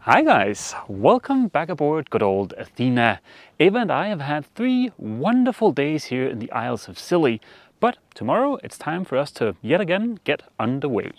Hi guys, welcome back aboard good old Athena. Ava and I have had 3 wonderful days here in the Isles of Scilly, but tomorrow it's time for us to yet again get underway.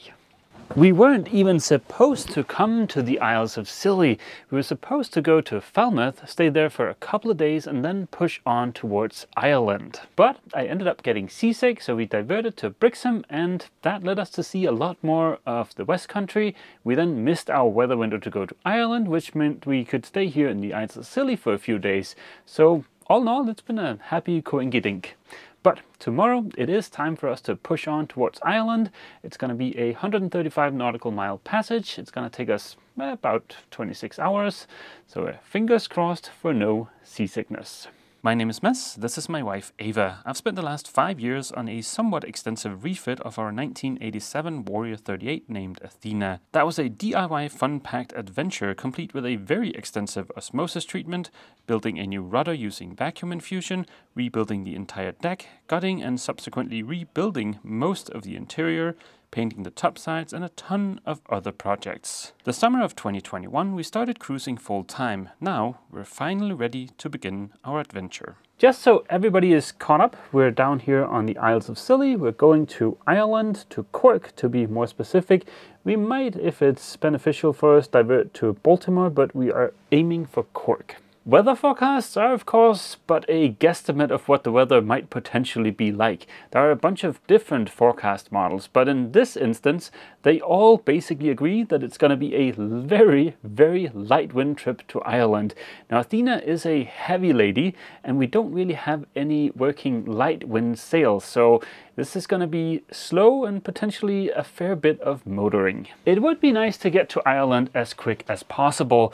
We weren't even supposed to come to the Isles of Scilly. We were supposed to go to Falmouth, stay there for a couple of days and then push on towards Ireland. But I ended up getting seasick, so we diverted to Brixham and that led us to see a lot more of the West Country. We then missed our weather window to go to Ireland, which meant we could stay here in the Isles of Scilly for a few days. So all in all, it's been a happy coinky-dink. But tomorrow it is time for us to push on towards Ireland. It's going to be a 135 nautical mile passage. It's going to take us about 26 hours. So fingers crossed for no seasickness. My name is Mess, this is my wife Ava. I've spent the last 5 years on a somewhat extensive refit of our 1987 Warrior 38 named Athena. That was a DIY fun-packed adventure complete with a very extensive osmosis treatment, building a new rudder using vacuum infusion, rebuilding the entire deck, gutting and subsequently rebuilding most of the interior, painting the topsides, and a ton of other projects. The summer of 2021 we started cruising full time. Now we're finally ready to begin our adventure. Just so everybody is caught up, we're down here on the Isles of Scilly. We're going to Ireland, to Cork to be more specific. We might, if it's beneficial for us, divert to Baltimore, but we are aiming for Cork. Weather forecasts are of course but a guesstimate of what the weather might potentially be like. There are a bunch of different forecast models, but in this instance they all basically agree that it's going to be a very, very light wind trip to Ireland. Now Athena is a heavy lady and we don't really have any working light wind sails, so this is going to be slow and potentially a fair bit of motoring. It would be nice to get to Ireland as quick as possible,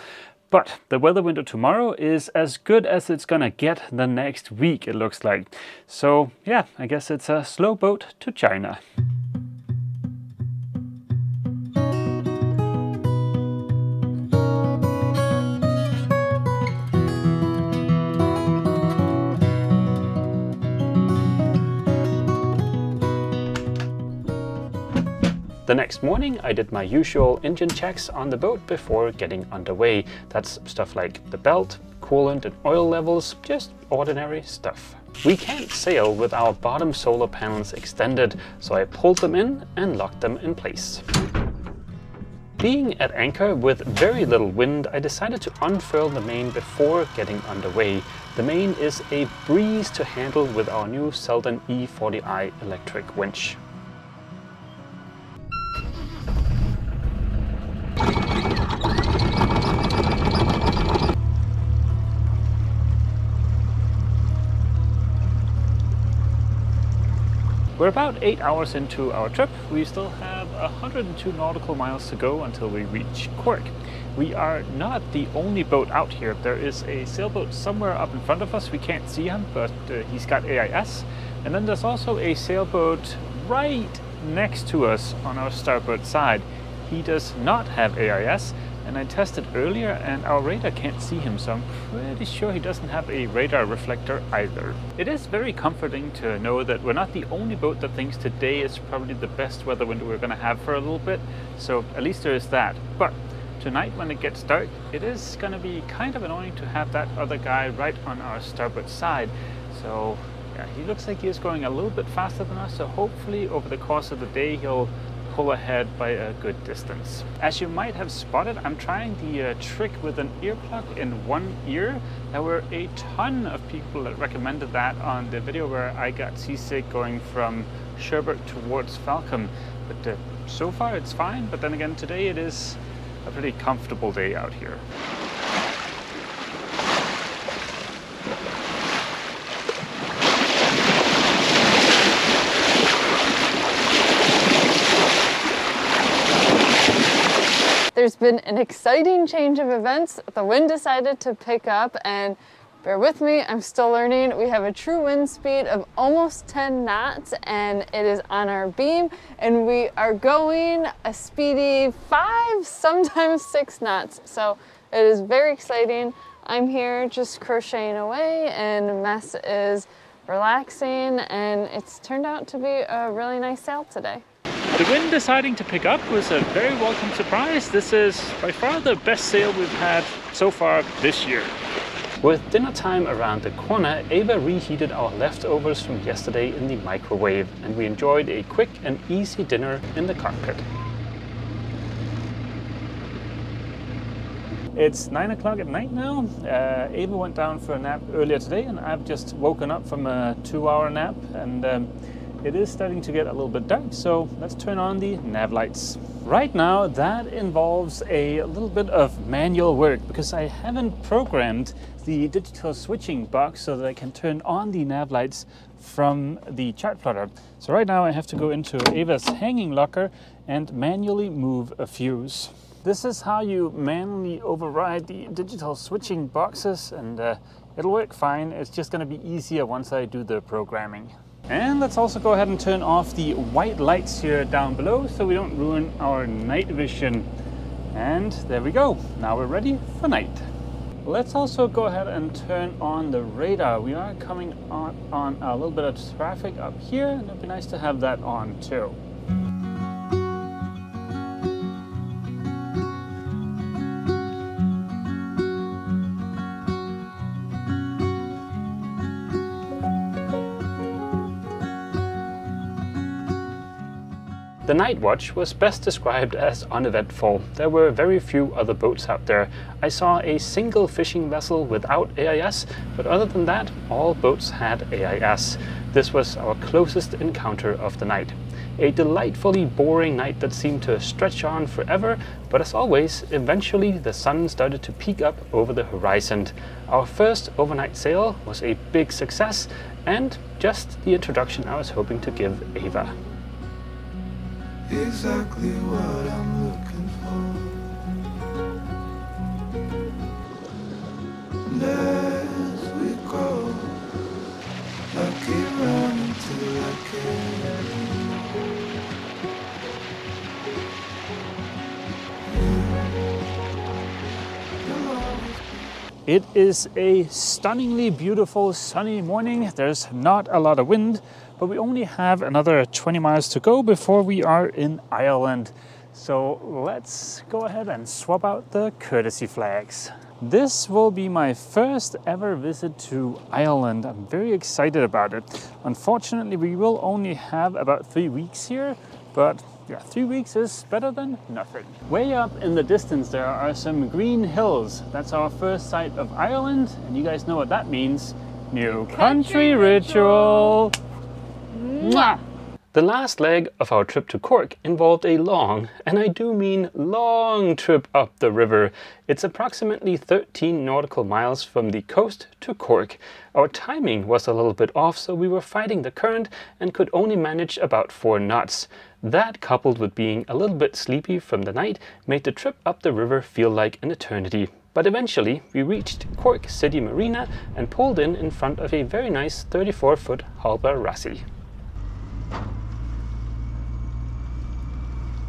but the weather window tomorrow is as good as it's gonna get the next week, it looks like. So yeah, I guess it's a slow boat to China. The next morning I did my usual engine checks on the boat before getting underway. That's stuff like the belt, coolant and oil levels, just ordinary stuff. We can't sail with our bottom solar panels extended, so I pulled them in and locked them in place. Being at anchor with very little wind, I decided to unfurl the main before getting underway. The main is a breeze to handle with our new Selden E40i electric winch. We're about 8 hours into our trip. We still have 102 nautical miles to go until we reach Cork. We are not the only boat out here. There is a sailboat somewhere up in front of us. We can't see him, but he's got AIS. And then there's also a sailboat right next to us on our starboard side. He does not have AIS, and I tested earlier and our radar can't see him, so I'm pretty sure he doesn't have a radar reflector either. It is very comforting to know that we're not the only boat that thinks today is probably the best weather window we're going to have for a little bit, so at least there is that. But tonight when it gets dark, it is going to be kind of annoying to have that other guy right on our starboard side. So yeah, he looks like he is going a little bit faster than us, so hopefully over the course of the day he'll pull ahead by a good distance. As you might have spotted, I'm trying the trick with an earplug in one ear. There were a ton of people that recommended that on the video where I got seasick going from Sherbert towards Falcombe, but so far it's fine. But then again, today it is a pretty comfortable day out here. There's been an exciting change of events. The wind decided to pick up and bear with me, I'm still learning. We have a true wind speed of almost 10 knots and it is on our beam and we are going a speedy 5, sometimes 6 knots. So it is very exciting. I'm here just crocheting away and Mess is relaxing and it's turned out to be a really nice sail today. The wind deciding to pick up was a very welcome surprise. This is by far the best sail we've had so far this year. With dinner time around the corner, Ava reheated our leftovers from yesterday in the microwave, and we enjoyed a quick and easy dinner in the cockpit. It's 9 o'clock at night now. Ava went down for a nap earlier today, and I've just woken up from a 2-hour nap, and it is starting to get a little bit dark, so let's turn on the nav lights. Right now, that involves a little bit of manual work because I haven't programmed the digital switching box so that I can turn on the nav lights from the chart plotter. So right now I have to go into Ava's hanging locker and manually move a fuse. This is how you manually override the digital switching boxes, and it'll work fine. It's just going to be easier once I do the programming. And let's also go ahead and turn off the white lights here down below so we don't ruin our night vision. And there we go. Now we're ready for night. Let's also go ahead and turn on the radar. We are coming on a little bit of traffic up here, and it'd be nice to have that on too. The night watch was best described as uneventful. There were very few other boats out there. I saw a single fishing vessel without AIS, but other than that, all boats had AIS. This was our closest encounter of the night. A delightfully boring night that seemed to stretch on forever, but as always, eventually the sun started to peek up over the horizon. Our first overnight sail was a big success, and just the introduction I was hoping to give Ava. Exactly what I'm looking for. As we go, I keep running till I can. It is a stunningly beautiful sunny morning. There's not a lot of wind, but we only have another 20 miles to go before we are in Ireland. So let's go ahead and swap out the courtesy flags. This will be my first ever visit to Ireland. I'm very excited about it. Unfortunately, we will only have about 3 weeks here, but yeah, 3 weeks is better than nothing. Way up in the distance there are some green hills. That's our first sight of Ireland, and you guys know what that means. New country ritual! Mwah! The last leg of our trip to Cork involved a long, and I do mean long, trip up the river. It's approximately 13 nautical miles from the coast to Cork. Our timing was a little bit off, so we were fighting the current and could only manage about 4 knots. That, coupled with being a little bit sleepy from the night, made the trip up the river feel like an eternity. But eventually we reached Cork City Marina and pulled in front of a very nice 34-foot Halba Rassi.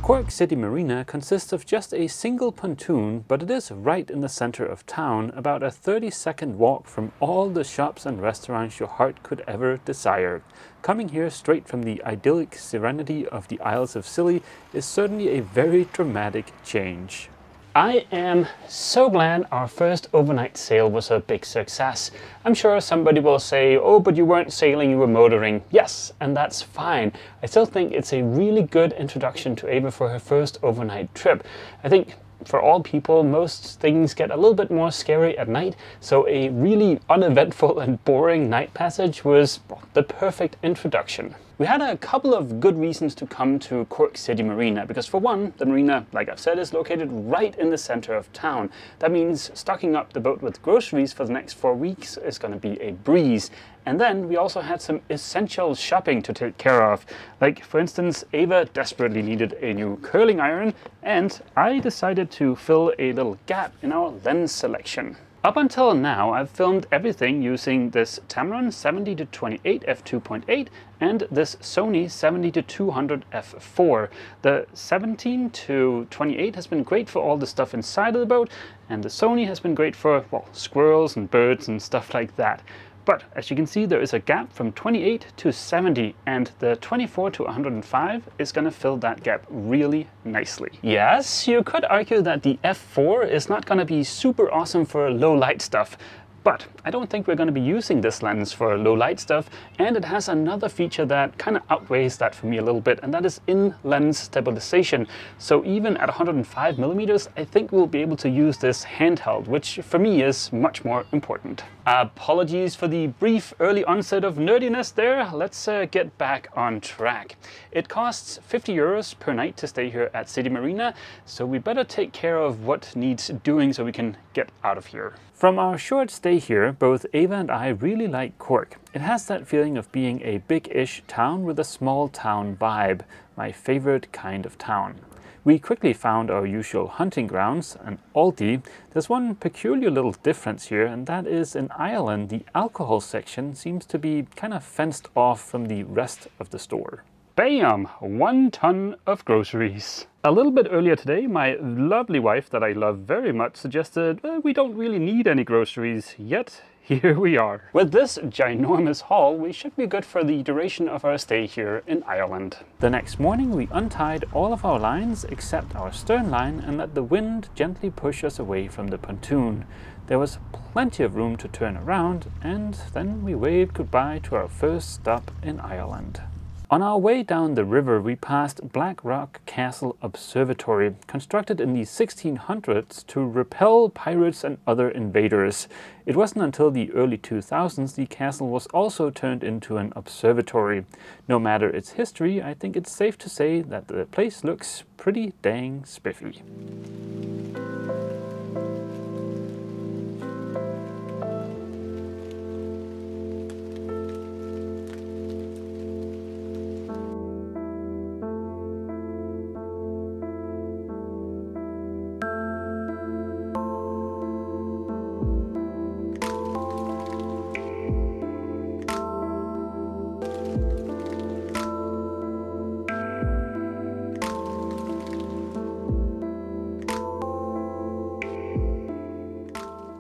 Cork City Marina consists of just a single pontoon, but it is right in the center of town, about a 30-second walk from all the shops and restaurants your heart could ever desire. Coming here straight from the idyllic serenity of the Isles of Scilly is certainly a very dramatic change. I am so glad our first overnight sail was a big success. I'm sure somebody will say, oh, but you weren't sailing, you were motoring. Yes, and that's fine. I still think it's a really good introduction to Ava for her first overnight trip. I think for all people, most things get a little bit more scary at night, so a really uneventful and boring night passage was the perfect introduction. We had a couple of good reasons to come to Cork City Marina, because for one, the marina, like I've said, is located right in the center of town. That means stocking up the boat with groceries for the next 4 weeks is going to be a breeze. And then we also had some essential shopping to take care of. Like, for instance, Ava desperately needed a new curling iron, and I decided to fill a little gap in our lens selection. Up until now, I've filmed everything using this Tamron 70-28 f2.8 and this Sony 70-200 f4. The 17-28 has been great for all the stuff inside of the boat, and the Sony has been great for, well, squirrels and birds and stuff like that. But as you can see, there is a gap from 28 to 70, and the 24 to 105 is going to fill that gap really nicely. Yes, you could argue that the f4 is not going to be super awesome for low light stuff, but I don't think we're going to be using this lens for low light stuff, and it has another feature that kind of outweighs that for me a little bit, and that is in-lens stabilization. So even at 105 millimeters, I think we'll be able to use this handheld, which for me is much more important. Apologies for the brief early onset of nerdiness there. Let's get back on track. It costs 50 euros per night to stay here at City Marina, so we better take care of what needs doing so we can get out of here. From our short stay here, both Ava and I really like Cork. It has that feeling of being a big-ish town with a small town vibe, my favorite kind of town. We quickly found our usual hunting grounds, an Aldi. There's one peculiar little difference here, and that is in Ireland, the alcohol section seems to be kind of fenced off from the rest of the store. Bam! 1 ton of groceries. A little bit earlier today, my lovely wife that I love very much suggested we don't really need any groceries, yet here we are. With this ginormous haul, we should be good for the duration of our stay here in Ireland. The next morning we untied all of our lines except our stern line and let the wind gently push us away from the pontoon. There was plenty of room to turn around, and then we waved goodbye to our first stop in Ireland. On our way down the river, we passed Blackrock Castle Observatory, constructed in the 1600s to repel pirates and other invaders. It wasn't until the early 2000s the castle was also turned into an observatory. No matter its history, I think it's safe to say that the place looks pretty dang spiffy.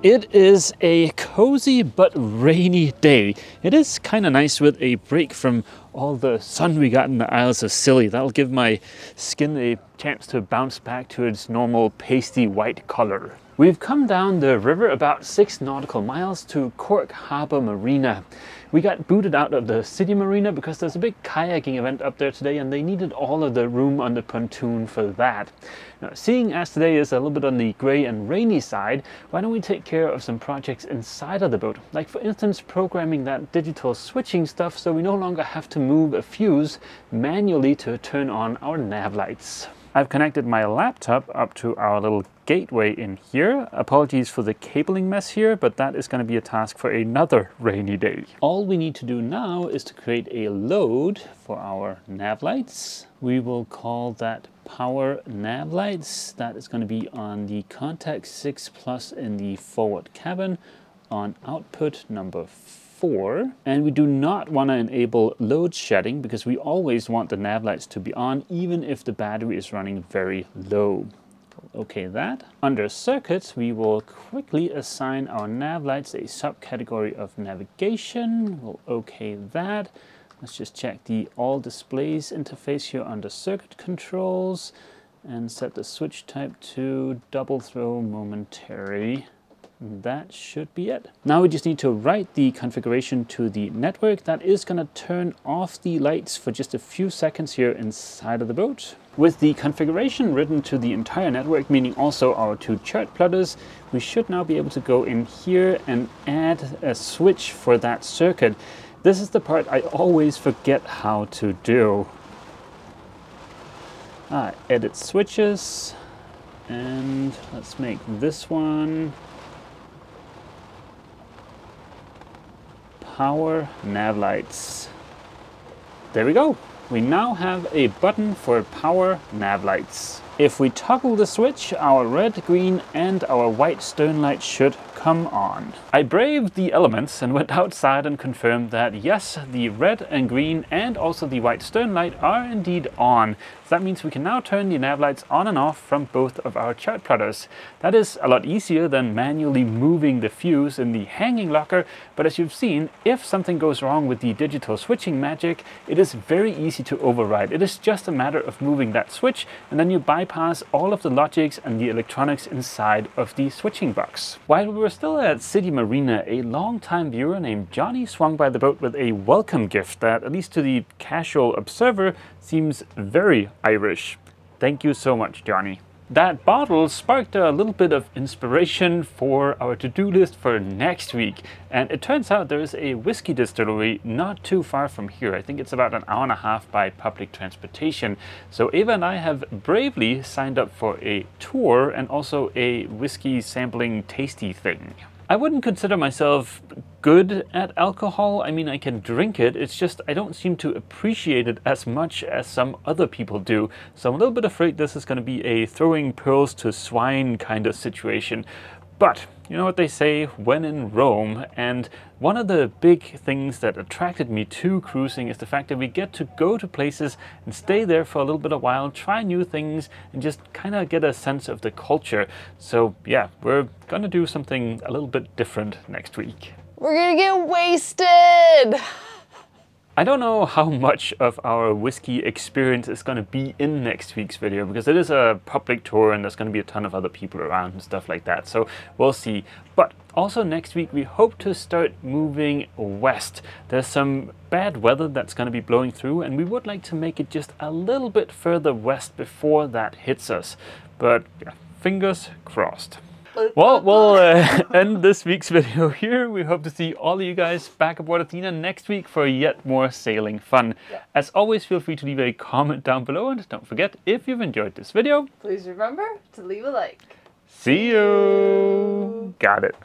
It is a cozy but rainy day. It is kind of nice with a break from all the sun we got in the Isles of Scilly. That'll give my skin a chance to bounce back to its normal pasty white color. We've come down the river about 6 nautical miles to Cork Harbour Marina. We got booted out of the city marina because there's a big kayaking event up there today and they needed all of the room on the pontoon for that. Now, seeing as today is a little bit on the grey and rainy side, why don't we take care of some projects inside of the boat? Like for instance, programming that digital switching stuff so we no longer have to move a fuse manually to turn on our nav lights. I've connected my laptop up to our little gateway in here. Apologies for the cabling mess here, but that is going to be a task for another rainy day. All we need to do now is to create a load for our nav lights. We will call that power nav lights. That is going to be on the contact 6 plus in the forward cabin on output number 4, and we do not want to enable load shedding because we always want the nav lights to be on even if the battery is running very low. Okay, that. Under circuits, we will quickly assign our nav lights a subcategory of navigation. We'll okay that. Let's just check the all displays interface here under circuit controls and set the switch type to double throw momentary. That should be it. Now we just need to write the configuration to the network. That is going to turn off the lights for just a few seconds here inside of the boat. With the configuration written to the entire network, meaning also our 2 chart plotters, we should now be able to go in here and add a switch for that circuit. This is the part I always forget how to do. Edit switches, and let's make this one power nav lights. There we go. We now have a button for power nav lights. If we toggle the switch, our red, green and our white stern light should come on. I braved the elements and went outside and confirmed that yes, the red and green and also the white stern light are indeed on. So that means we can now turn the nav lights on and off from both of our chart plotters. That is a lot easier than manually moving the fuse in the hanging locker, but as you've seen, if something goes wrong with the digital switching magic, it is very easy to override. It is just a matter of moving that switch, and then you bypass all of the logics and the electronics inside of the switching box. While we were still at City Marina, a long-time viewer named Johnny swung by the boat with a welcome gift that, at least to the casual observer, seems very Irish. Thank you so much, Johnny. That bottle sparked a little bit of inspiration for our to-do list for next week, and it turns out there is a whiskey distillery not too far from here. I think it's about an hour and a half by public transportation. So Eva and I have bravely signed up for a tour and also a whiskey sampling tasty thing. I wouldn't consider myself good at alcohol. I mean, I can drink it, it's just I don't seem to appreciate it as much as some other people do. So I'm a little bit afraid this is going to be a throwing pearls to swine kind of situation. But you know what they say, when in Rome, and one of the big things that attracted me to cruising is the fact that we get to go to places and stay there for a little bit of while, try new things, and just kind of get a sense of the culture. So yeah, we're gonna do something a little bit different next week. We're gonna get wasted! I don't know how much of our whiskey experience is going to be in next week's video, because it is a public tour and there's going to be a ton of other people around and stuff like that, so we'll see. But also next week we hope to start moving west. There's some bad weather that's going to be blowing through, and we would like to make it just a little bit further west before that hits us. But yeah, fingers crossed. Well, we'll end this week's video here. We hope to see all of you guys back aboard Athena next week for yet more sailing fun. Yeah. As always, feel free to leave a comment down below, and don't forget, if you've enjoyed this video, please remember to leave a like. See you! Got it.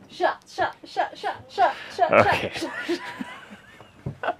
Shot, shot, shot, shot, shot, shot, okay. shot.